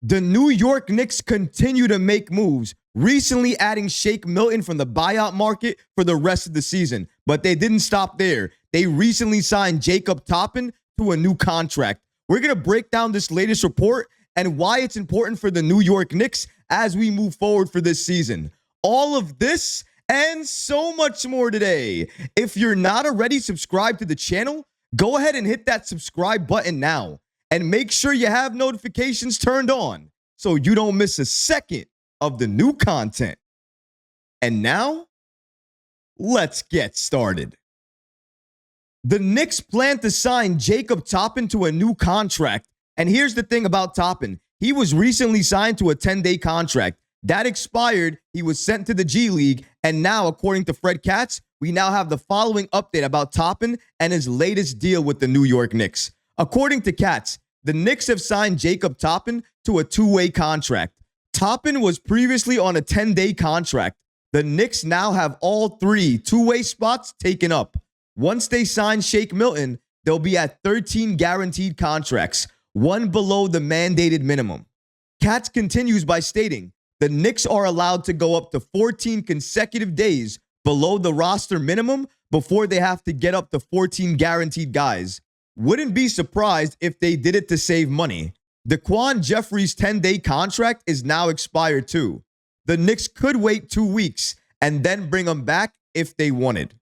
The New York Knicks continue to make moves, recently adding Shake Milton from the buyout market for the rest of the season. But they didn't stop there. They recently signed Jacob Toppin to a new contract. We're going to break down this latest report and why it's important for the New York Knicks as we move forward for this season. All of this and so much more today. If you're not already subscribed to the channel, go ahead and hit that subscribe button now. And make sure you have notifications turned on so you don't miss a second of the new content. And now, let's get started. The Knicks plan to sign Jacob Toppin to a new contract. And here's the thing about Toppin. He was recently signed to a 10-day contract. That expired, he was sent to the G League, and now, according to Fred Katz, we now have the following update about Toppin and his latest deal with the New York Knicks. According to Katz, the Knicks have signed Jacob Toppin to a two-way contract. Toppin was previously on a 10-day contract. The Knicks now have all three two-way spots taken up. Once they sign Shake Milton, they'll be at 13 guaranteed contracts, one below the mandated minimum. Katz continues by stating, the Knicks are allowed to go up to 14 consecutive days below the roster minimum before they have to get up to 14 guaranteed guys. Wouldn't be surprised if they did it to save money. Daquan Jeffries' 10-day contract is now expired too. The Knicks could wait 2 weeks and then bring him back if they wanted.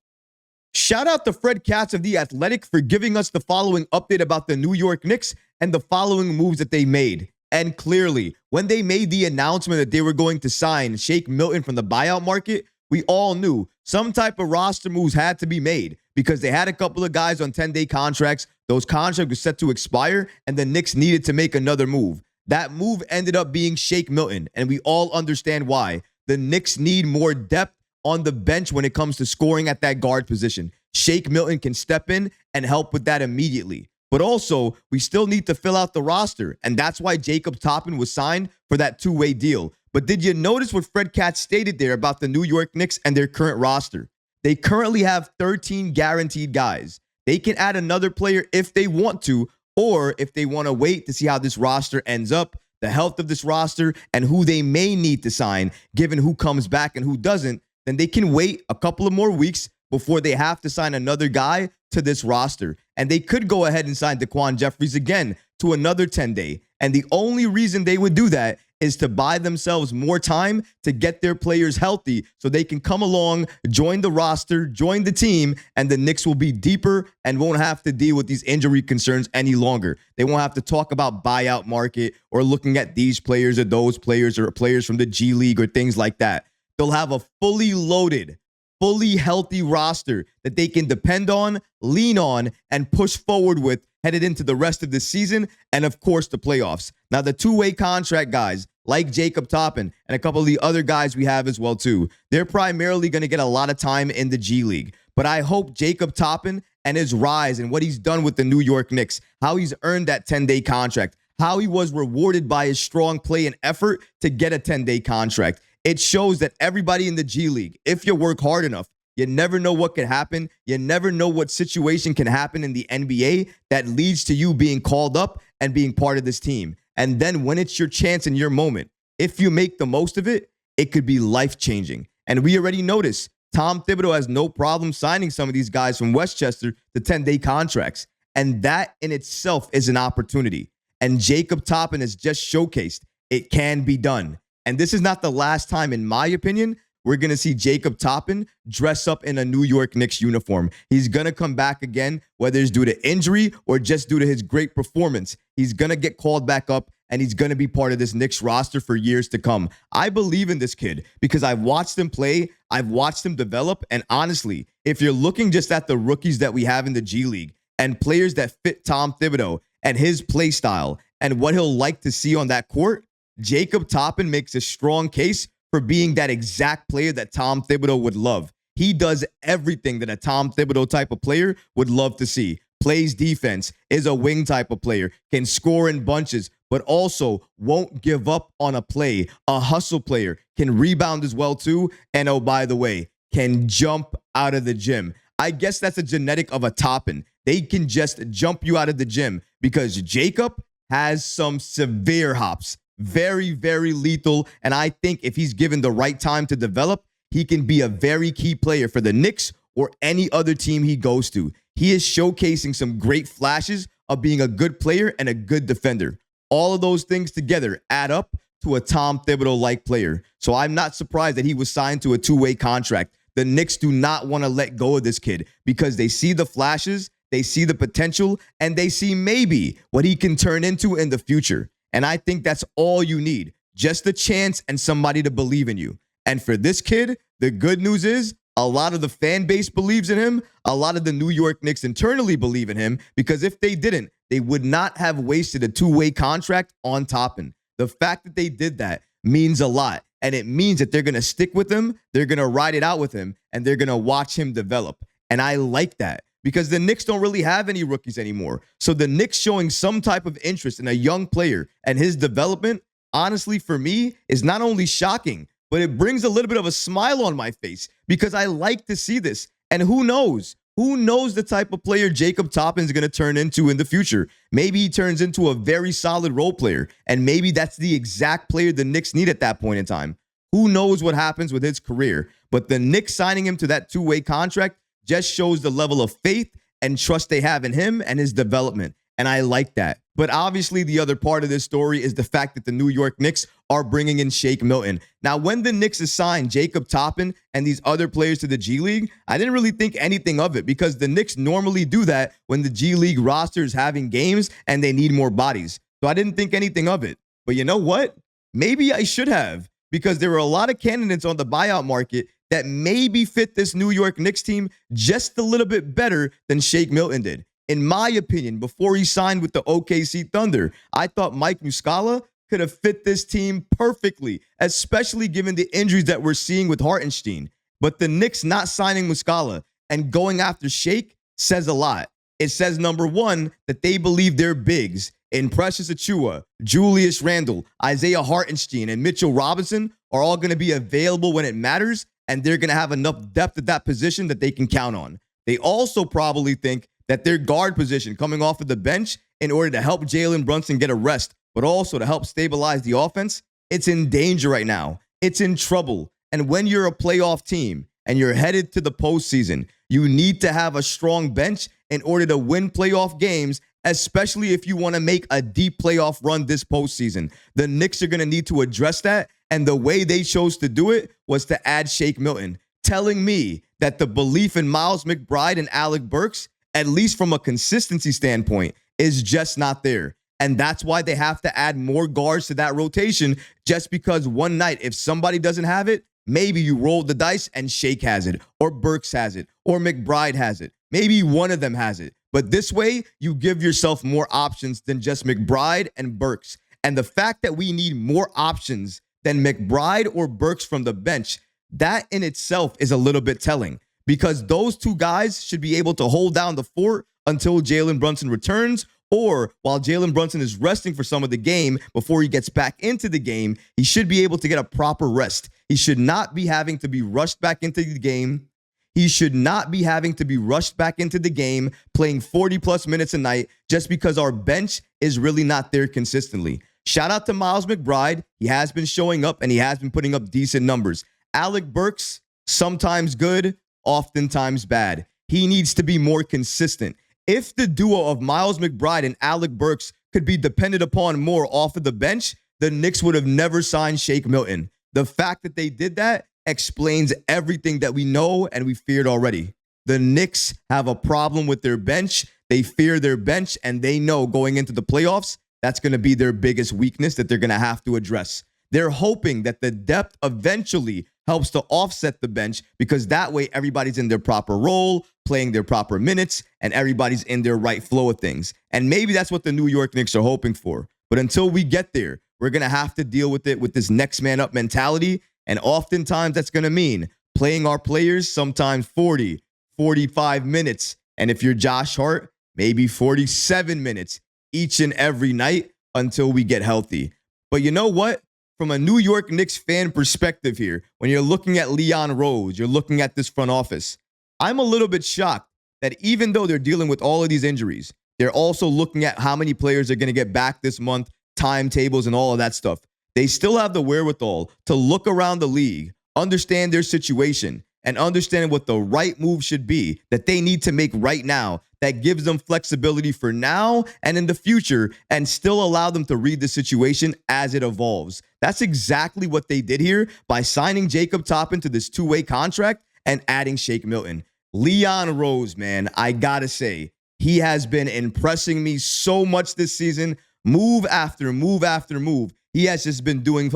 Shout out to Fred Katz of The Athletic for giving us the following update about the New York Knicks and the following moves that they made. And clearly, when they made the announcement that they were going to sign Shake Milton from the buyout market, we all knew some type of roster moves had to be made because they had a couple of guys on 10-day contracts. Those contracts were set to expire, and the Knicks needed to make another move. That move ended up being Shake Milton, and we all understand why. The Knicks need more depth on the bench when it comes to scoring at that guard position. Shake Milton can step in and help with that immediately. But also, we still need to fill out the roster, and that's why Jacob Toppin was signed for that two-way deal. But did you notice what Fred Katz stated there about the New York Knicks and their current roster? They currently have 13 guaranteed guys. They can add another player if they want to, or if they want to wait to see how this roster ends up, the health of this roster, and who they may need to sign, given who comes back and who doesn't, then they can wait a couple of more weeks before they have to sign another guy to this roster. And they could go ahead and sign Daquan Jeffries again to another 10-day. And the only reason they would do that is to buy themselves more time to get their players healthy so they can come along, join the roster, join the team, and the Knicks will be deeper and won't have to deal with these injury concerns any longer. They won't have to talk about buyout market or looking at these players or those players or players from the G League or things like that. They'll have a fully loaded, fully healthy roster that they can depend on, lean on, and push forward with headed into the rest of the season and, of course, the playoffs. Now, the two-way contract guys like Jacob Toppin and a couple of the other guys we have as well, too, they're primarily going to get a lot of time in the G League. But I hope Jacob Toppin and his rise and what he's done with the New York Knicks, how he's earned that 10-day contract, how he was rewarded by his strong play and effort to get a 10-day contract. It shows that everybody in the G League, if you work hard enough, you never know what can happen. You never know what situation can happen in the NBA that leads to you being called up and being part of this team. And then when it's your chance and your moment, if you make the most of it, it could be life-changing. And we already noticed Tom Thibodeau has no problem signing some of these guys from Westchester to 10-day contracts. And that in itself is an opportunity. And Jacob Toppin has just showcased it can be done. And this is not the last time, in my opinion, we're going to see Jacob Toppin dress up in a New York Knicks uniform. He's going to come back again, whether it's due to injury or just due to his great performance. He's going to get called back up, and he's going to be part of this Knicks roster for years to come. I believe in this kid because I've watched him play. I've watched him develop. And honestly, if you're looking just at the rookies that we have in the G League and players that fit Tom Thibodeau and his play style and what he'll like to see on that court, Jacob Toppin makes a strong case for being that exact player that Tom Thibodeau would love. He does everything that a Tom Thibodeau type of player would love to see. Plays defense, is a wing type of player, can score in bunches, but also won't give up on a play. A hustle player, can rebound as well too, and oh, by the way, can jump out of the gym. I guess that's a genetic of a Toppin. They can just jump you out of the gym because Jacob has some severe hops. Very, very lethal. And I think if he's given the right time to develop, he can be a very key player for the Knicks or any other team he goes to. He is showcasing some great flashes of being a good player and a good defender. All of those things together add up to a Tom Thibodeau-like player. So I'm not surprised that he was signed to a two-way contract. The Knicks do not want to let go of this kid because they see the flashes, they see the potential, and they see maybe what he can turn into in the future. And I think that's all you need. Just a chance and somebody to believe in you. And for this kid, the good news is a lot of the fan base believes in him. A lot of the New York Knicks internally believe in him because if they didn't, they would not have wasted a two-way contract on Toppin. The fact that they did that means a lot. And it means that they're going to stick with him, they're going to ride it out with him, and they're going to watch him develop. And I like that because the Knicks don't really have any rookies anymore. So the Knicks showing some type of interest in a young player and his development, honestly, for me, is not only shocking, but it brings a little bit of a smile on my face because I like to see this. And who knows? Who knows the type of player Jacob Toppin is going to turn into in the future? Maybe he turns into a very solid role player, and maybe that's the exact player the Knicks need at that point in time. Who knows what happens with his career? But the Knicks signing him to that two-way contract just shows the level of faith and trust they have in him and his development. And I like that. But obviously, the other part of this story is the fact that the New York Knicks are bringing in Shake Milton. Now, when the Knicks assigned Jacob Toppin and these other players to the G League, I didn't really think anything of it because the Knicks normally do that when the G League roster is having games and they need more bodies. So I didn't think anything of it. But you know what? Maybe I should have because there were a lot of candidates on the buyout market that maybe fit this New York Knicks team just a little bit better than Shake Milton did. In my opinion, before he signed with the OKC Thunder, I thought Mike Muscala could have fit this team perfectly, especially given the injuries that we're seeing with Hartenstein. But the Knicks not signing Muscala and going after Shake says a lot. It says, number one, that they believe their bigs in Precious Achiuwa, Julius Randle, Isaiah Hartenstein, and Mitchell Robinson are all going to be available when it matters, and they're going to have enough depth at that position that they can count on. They also probably think that their guard position coming off of the bench in order to help Jalen Brunson get a rest, but also to help stabilize the offense, it's in danger right now. It's in trouble. And when you're a playoff team and you're headed to the postseason, you need to have a strong bench in order to win playoff games, especially if you want to make a deep playoff run this postseason. The Knicks are going to need to address that, and the way they chose to do it was to add Shake Milton, telling me that the belief in Miles McBride and Alec Burks, at least from a consistency standpoint, is just not there. And that's why they have to add more guards to that rotation, just because one night, if somebody doesn't have it, maybe you roll the dice and Shake has it, or Burks has it, or McBride has it. Maybe one of them has it. But this way, you give yourself more options than just McBride and Burks. And the fact that we need more options than McBride or Burks from the bench, that in itself is a little bit telling. Because those two guys should be able to hold down the fort until Jalen Brunson returns, or while Jalen Brunson is resting for some of the game before he gets back into the game, he should be able to get a proper rest. He should not be having to be rushed back into the game. He should not be having to be rushed back into the game, playing 40-plus minutes a night just because our bench is really not there consistently. Shout out to Miles McBride. He has been showing up, and he has been putting up decent numbers. Alec Burks, sometimes good, oftentimes bad. He needs to be more consistent. If the duo of Miles McBride and Alec Burks could be depended upon more off of the bench, the Knicks would have never signed Shake Milton. The fact that they did that explains everything that we know and we feared already. The Knicks have a problem with their bench. They fear their bench, and they know going into the playoffs, that's going to be their biggest weakness that they're going to have to address. They're hoping that the depth eventually helps to offset the bench because that way everybody's in their proper role, playing their proper minutes, and everybody's in their right flow of things. And maybe that's what the New York Knicks are hoping for. But until we get there, we're going to have to deal with it with this next man up mentality. And oftentimes that's going to mean playing our players sometimes 40, 45 minutes. And if you're Josh Hart, maybe 47 minutes each and every night until we get healthy. But you know what? From a New York Knicks fan perspective here, when you're looking at Leon Rose, you're looking at this front office, I'm a little bit shocked that even though they're dealing with all of these injuries, they're also looking at how many players are going to get back this month, timetables, and all of that stuff. They still have the wherewithal to look around the league, understand their situation, and understand what the right move should be that they need to make right now that gives them flexibility for now and in the future and still allow them to read the situation as it evolves. That's exactly what they did here by signing Jacob Toppin to this two-way contract and adding Shake Milton. Leon Rose, man, I gotta say, he has been impressing me so much this season. Move after move after move. He has just been doing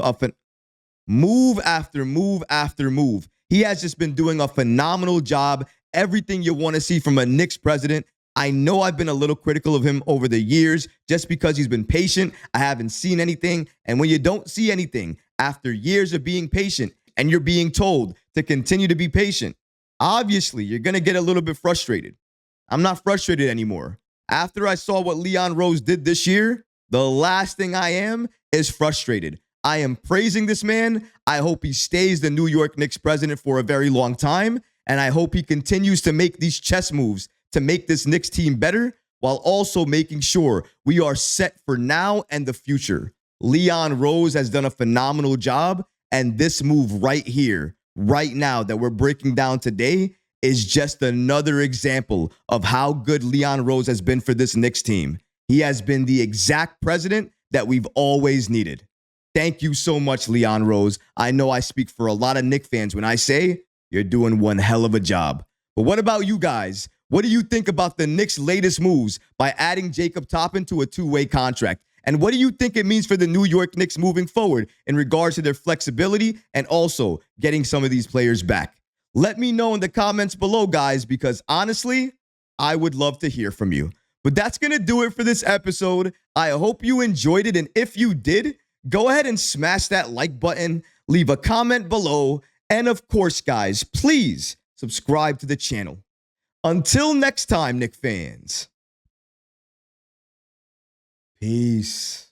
move after move after move. He has just been doing a phenomenal job. Everything you want to see from a Knicks president. I know I've been a little critical of him over the years just because he's been patient. I haven't seen anything. And when you don't see anything after years of being patient and you're being told to continue to be patient, obviously you're going to get a little bit frustrated. I'm not frustrated anymore. After I saw what Leon Rose did this year, the last thing I am is frustrated. I am praising this man. I hope he stays the New York Knicks president for a very long time. And I hope he continues to make these chess moves to make this Knicks team better while also making sure we are set for now and the future. Leon Rose has done a phenomenal job. And this move right here, right now that we're breaking down today is just another example of how good Leon Rose has been for this Knicks team. He has been the exact president that we've always needed. Thank you so much, Leon Rose. I know I speak for a lot of Knicks fans when I say you're doing one hell of a job. But what about you guys? What do you think about the Knicks' latest moves by adding Jacob Toppin to a two-way contract? And what do you think it means for the New York Knicks moving forward in regards to their flexibility and also getting some of these players back? Let me know in the comments below, guys, because honestly, I would love to hear from you. But that's going to do it for this episode. I hope you enjoyed it. And if you did, go ahead and smash that like button, leave a comment below, and of course, guys, please subscribe to the channel. Until next time, Knicks fans. Peace.